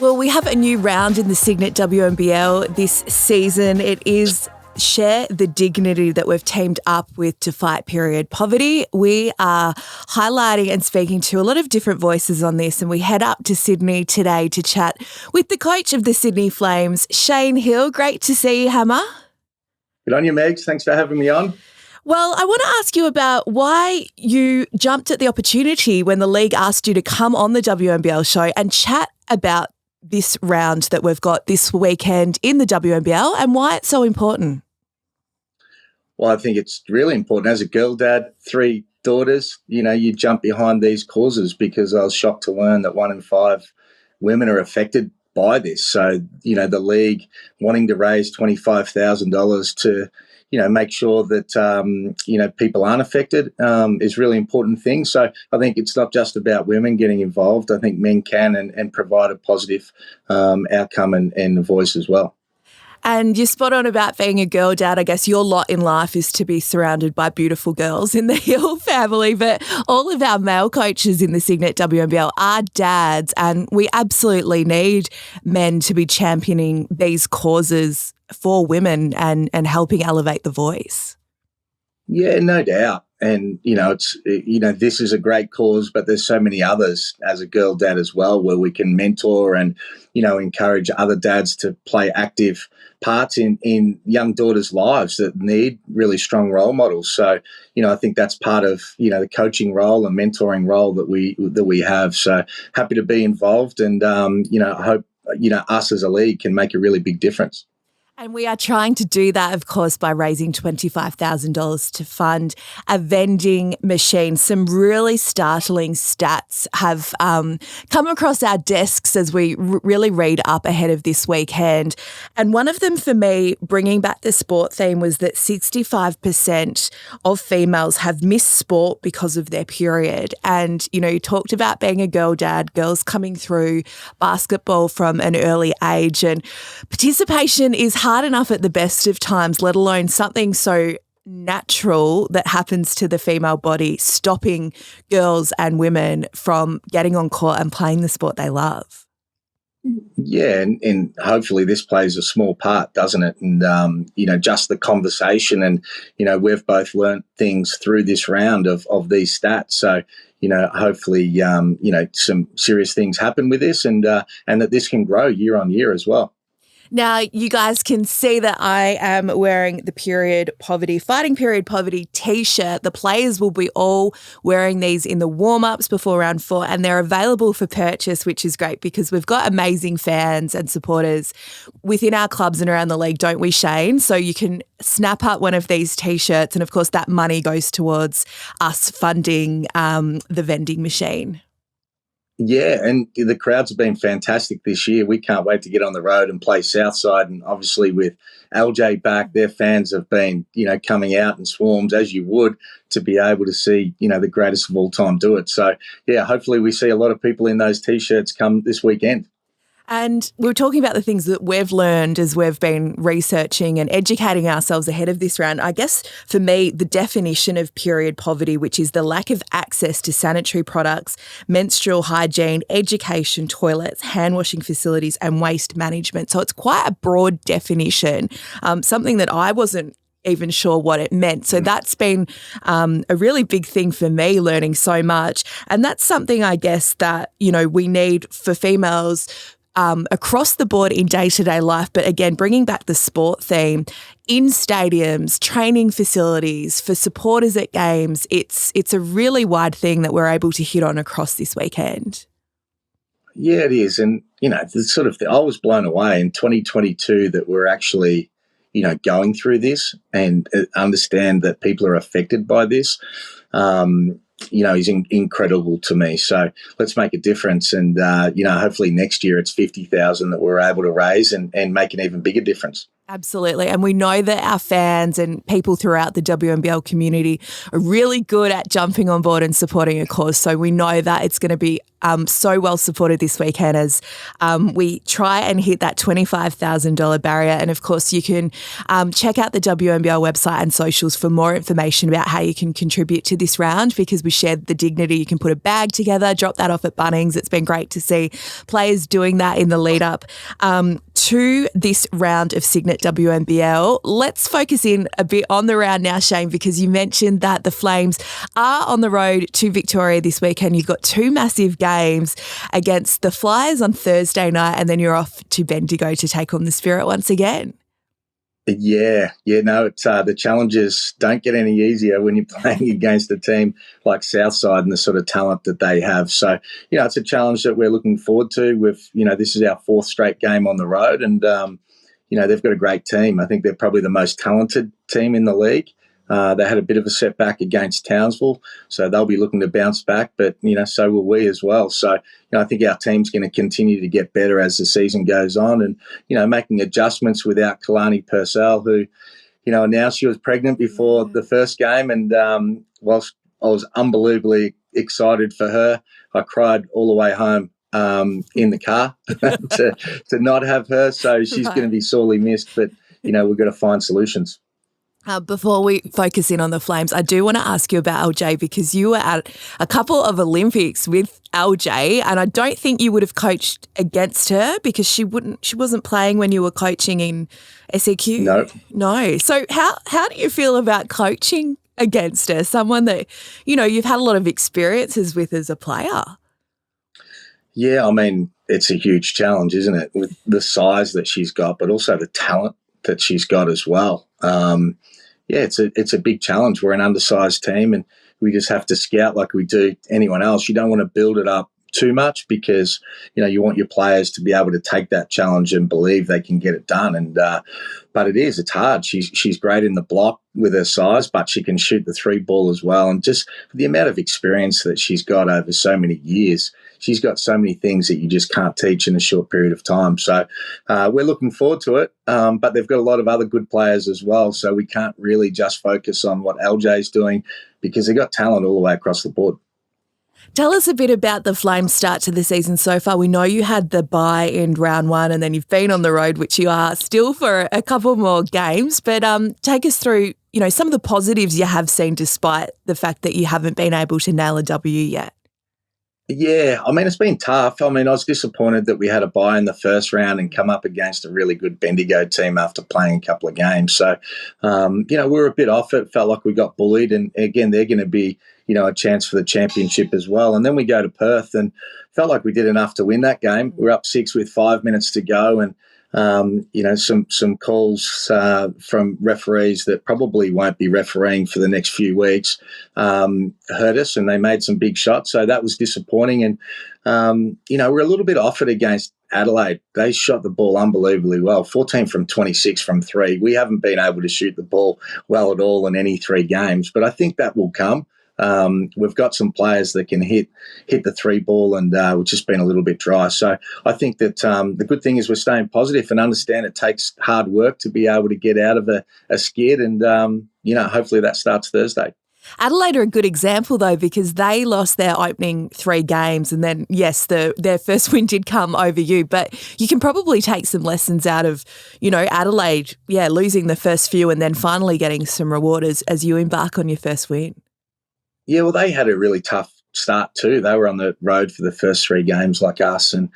Well, we have a new round in the Signet WNBL this season. It is Share the Dignity that we've teamed up with to fight period poverty. We are highlighting and speaking to a lot of different voices on this, and we head up to Sydney today to chat with the coach of the Sydney Flames, Shane Hill. Great to see you, Hammer. Good on you, Megs. Thanks for having me on. Well, I want to ask you about why you jumped at the opportunity when the league asked you to come on the WNBL show and chat about this round that we've got this weekend in the WNBL and why it's so important. Well, I think it's really important. As a girl dad, 3 daughters, you jump behind these causes because I was shocked to learn that 1 in 5 women are affected by this. So, the league wanting to raise $25,000 to, make sure that, people aren't affected is really important thing. So I think it's not just about women getting involved. I think men can and provide a positive outcome and a voice as well. And you're spot on about being a girl dad. I guess your lot in life is to be surrounded by beautiful girls in the Hill family, but all of our male coaches in the Signet WNBL are dads, and we absolutely need men to be championing these causes for women and helping elevate the voice. Yeah, no doubt. And, this is a great cause, but there's so many others as a girl dad as well, where we can mentor and, encourage other dads to play active parts in young daughters' lives that need really strong role models. So, I think that's part of, the coaching role and mentoring role that we have. So happy to be involved and, I hope, us as a league can make a really big difference. And we are trying to do that, of course, by raising $25,000 to fund a vending machine. Some really startling stats have come across our desks as we really read up ahead of this weekend. And one of them for me, bringing back the sport theme, was that 65% of females have missed sport because of their period. And, you talked about being a girl dad, girls coming through basketball from an early age, and participation is hard enough at the best of times, let alone something so natural that happens to the female body, stopping girls and women from getting on court and playing the sport they love. Yeah, and hopefully this plays a small part, doesn't it? And, just the conversation and, we've both learnt things through this round of these stats. So, hopefully, some serious things happen with this and that this can grow year on year as well. Now, you guys can see that I am wearing the Fighting Period Poverty T-shirt. The players will be all wearing these in the warm-ups before round 4, and they're available for purchase, which is great because we've got amazing fans and supporters within our clubs and around the league, don't we, Shane? So you can snap up one of these T-shirts, and of course that money goes towards us funding the vending machine. Yeah, and the crowds have been fantastic this year. We can't wait to get on the road and play Southside. And obviously with LJ back, their fans have been, coming out in swarms, as you would, to be able to see, the greatest of all time do it. So, yeah, hopefully we see a lot of people in those T-shirts come this weekend. And we were talking about the things that we've learned as we've been researching and educating ourselves ahead of this round. I guess for me, the definition of period poverty, which is the lack of access to sanitary products, menstrual hygiene, education, toilets, hand washing facilities and waste management. So it's quite a broad definition, something that I wasn't even sure what it meant. So that's been a really big thing for me, learning so much. And that's something I guess that, we need for females across the board in day-to-day life. But again, bringing back the sport theme, in stadiums, training facilities, for supporters at games, it's a really wide thing that we're able to hit on across this weekend. Yeah, it is. And, I was blown away in 2022 that we're actually, going through this and understand that people are affected by this. Is incredible to me. So let's make a difference. And, hopefully next year it's 50,000 that we're able to raise and make an even bigger difference. Absolutely. And we know that our fans and people throughout the WNBL community are really good at jumping on board and supporting a cause. So we know that it's going to be so well supported this weekend as we try and hit that $25,000 barrier. And of course, you can check out the WNBL website and socials for more information about how you can contribute to this round, because we shared the dignity. You can put a bag together, drop that off at Bunnings. It's been great to see players doing that in the lead up to this round of Signet WNBL. Let's focus in a bit on the round now, Shane, because you mentioned that the Flames are on the road to Victoria this weekend. You've got two massive games against the Flyers on Thursday night, and then you're off to Bendigo to take on the Spirit once again. No, it's the challenges don't get any easier when you're playing against a team like Southside and the sort of talent that they have. So, it's a challenge that we're looking forward to. This is our fourth straight game on the road, and they've got a great team. I think they're probably the most talented team in the league. They had a bit of a setback against Townsville, so they'll be looking to bounce back, but, so will we as well. So, I think our team's going to continue to get better as the season goes on and, making adjustments without Kalani Purcell, who, announced she was pregnant before the first game. And whilst I was unbelievably excited for her, I cried all the way home in the car to not have her. So she's going to be sorely missed, but, we've got to find solutions. Before we focus in on the Flames, I do want to ask you about LJ, because you were at a couple of Olympics with LJ, and I don't think you would have coached against her because she wasn't playing when you were coaching in SEQ. No. So how do you feel about coaching against her? Someone that, you've had a lot of experiences with as a player. Yeah, I mean, it's a huge challenge, isn't it? With the size that she's got, but also the talent that she's got as well. It's a big challenge. We're an undersized team and we just have to scout like we do anyone else. You don't want to build it up too much because, you want your players to be able to take that challenge and believe they can get it done. And but it's hard. She's great in the block with her size, but she can shoot the three ball as well. And just the amount of experience that she's got over so many years, she's got so many things that you just can't teach in a short period of time. So we're looking forward to it, but they've got a lot of other good players as well. So we can't really just focus on what LJ's doing because they've got talent all the way across the board. Tell us a bit about the Flames' start to the season so far. We know you had the bye in round one and then you've been on the road, which you are still for a couple more games. But take us through, some of the positives you have seen despite the fact that you haven't been able to nail a W yet. Yeah, I mean, it's been tough. I mean, I was disappointed that we had a bye in the first round and come up against a really good Bendigo team after playing a couple of games. So, we were a bit off it. Felt like we got bullied. And again, they're going to be, a chance for the championship as well. And then we go to Perth and felt like we did enough to win that game. We're up 6 with 5 minutes to go. And, some calls from referees that probably won't be refereeing for the next few weeks hurt us, and they made some big shots. So that was disappointing. And, we're a little bit off it against Adelaide. They shot the ball unbelievably well, 14 from 26 from three. We haven't been able to shoot the ball well at all in any 3 games, but I think that will come. We've got some players that can hit the three ball, and we've just been a little bit dry. So I think that the good thing is we're staying positive and understand it takes hard work to be able to get out of a skid, and hopefully that starts Thursday. Adelaide are a good example, though, because they lost their opening 3 games and then, yes, their first win did come over you. But you can probably take some lessons out of, Adelaide, losing the first few and then finally getting some reward as you embark on your first win. Yeah, well, they had a really tough start too. They were on the road for the first 3 games like us. And,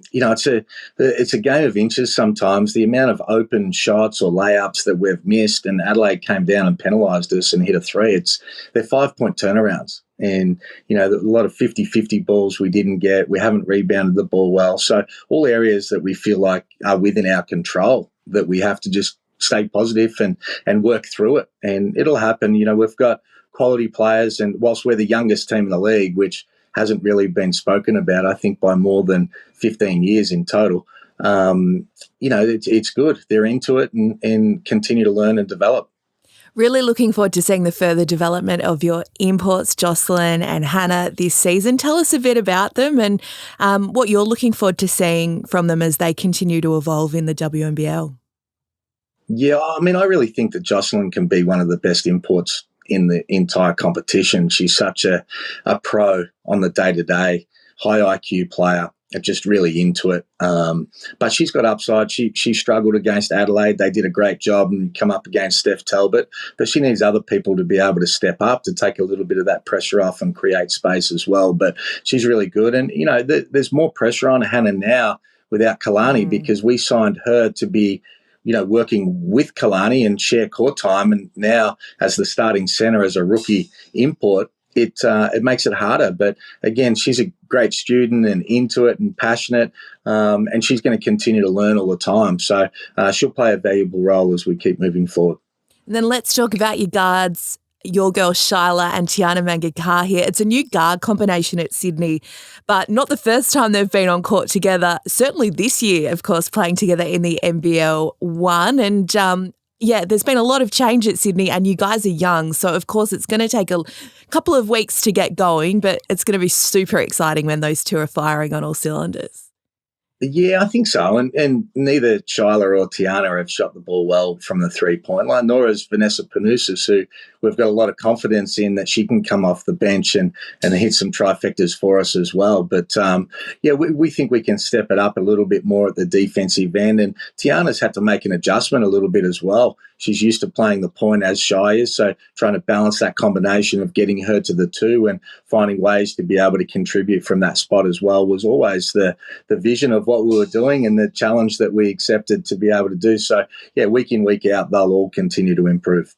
it's a game of inches sometimes. The amount of open shots or layups that we've missed, and Adelaide came down and penalised us and hit a 3. They're 5-point turnarounds. And, a lot of 50-50 balls we didn't get. We haven't rebounded the ball well. So all areas that we feel like are within our control that we have to just stay positive and work through it. And it'll happen. We've got quality players, and whilst we're the youngest team in the league, which hasn't really been spoken about, I think, by more than 15 years in total, it's good. They're into it and continue to learn and develop. Really looking forward to seeing the further development of your imports, Jocelyn and Hannah, this season. Tell us a bit about them and what you're looking forward to seeing from them as they continue to evolve in the WNBL. Yeah, I mean, I really think that Jocelyn can be one of the best imports in the entire competition. She's such a pro on the day-to-day, high IQ player, just really into it. But she's got upside. She struggled against Adelaide. They did a great job and come up against Steph Talbot. But she needs other people to be able to step up, to take a little bit of that pressure off and create space as well. But she's really good. And, there's more pressure on Hannah now without Kalani because we signed her to be working with Kalani and share court time. And now, as the starting centre, as a rookie import, it makes it harder. But again, she's a great student and into it and passionate, and she's going to continue to learn all the time. So she'll play a valuable role as we keep moving forward. And then let's talk about your guards. Your girls, Shyla and Tiana Mangakar here. It's a new guard combination at Sydney, but not the first time they've been on court together. Certainly this year, of course, playing together in the NBL 1. And there's been a lot of change at Sydney and you guys are young. So, of course, it's going to take a couple of weeks to get going, but it's going to be super exciting when those two are firing on all cylinders. Yeah, I think so. And neither Shyla or Tiana have shot the ball well from the three-point line, nor has Vanessa Panousis, who we've got a lot of confidence in that she can come off the bench and hit some trifectas for us as well. But, we think we can step it up a little bit more at the defensive end. And Tiana's had to make an adjustment a little bit as well. She's used to playing the point as Shy is, so trying to balance that combination of getting her to the two and finding ways to be able to contribute from that spot as well was always the vision of what we were doing and the challenge that we accepted to be able to do. So, week in, week out, they'll all continue to improve.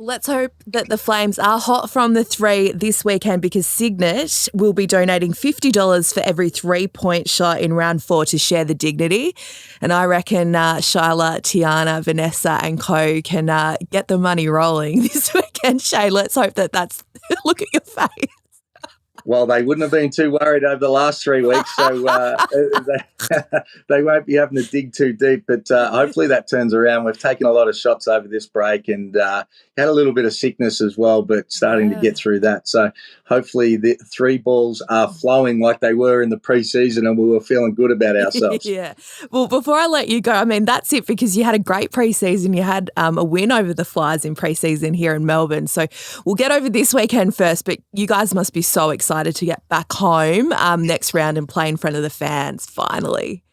Let's hope that the Flames are hot from the three this weekend because Signet will be donating $50 for every 3-point shot in round 4 to share the dignity. And I reckon Shyla, Tiana, Vanessa and co can get the money rolling this weekend. Shay, let's hope that that's look at your face. Well, they wouldn't have been too worried over the last 3 weeks, so they won't be having to dig too deep. But hopefully that turns around. We've taken a lot of shots over this break and had a little bit of sickness as well, but starting to get through that. So hopefully the 3 balls are flowing like they were in the preseason and we were feeling good about ourselves. Yeah. Well, before I let you go, I mean, that's it because you had a great preseason. You had a win over the Flyers in preseason here in Melbourne. So we'll get over this weekend first, but you guys must be so excited to get back home next round and play in front of the fans finally.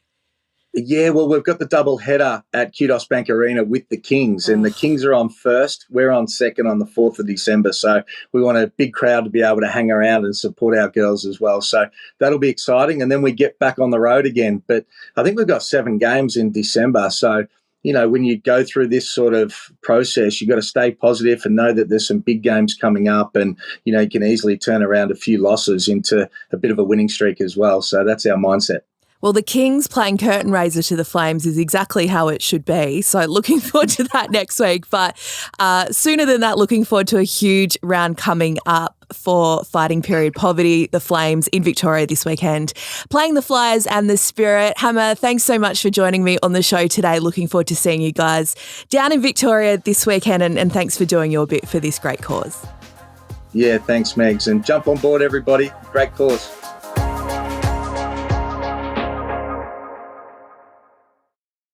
Yeah, well, we've got the double header at Kudos Bank Arena with the Kings, and the Kings are on first. We're on second on the 4th of December, so we want a big crowd to be able to hang around and support our girls as well. So that'll be exciting, and then we get back on the road again. But I think we've got 7 games in December, so when you go through this sort of process, you've got to stay positive and know that there's some big games coming up and, you can easily turn around a few losses into a bit of a winning streak as well. So that's our mindset. Well, the Kings playing curtain raiser to the Flames is exactly how it should be. So looking forward to that next week. But sooner than that, looking forward to a huge round coming up for Fighting Period Poverty, the Flames in Victoria this weekend, playing the Flyers and the Spirit. Hammer, thanks so much for joining me on the show today. Looking forward to seeing you guys down in Victoria this weekend and thanks for doing your bit for this great cause. Yeah, thanks, Megs. And jump on board, everybody. Great cause.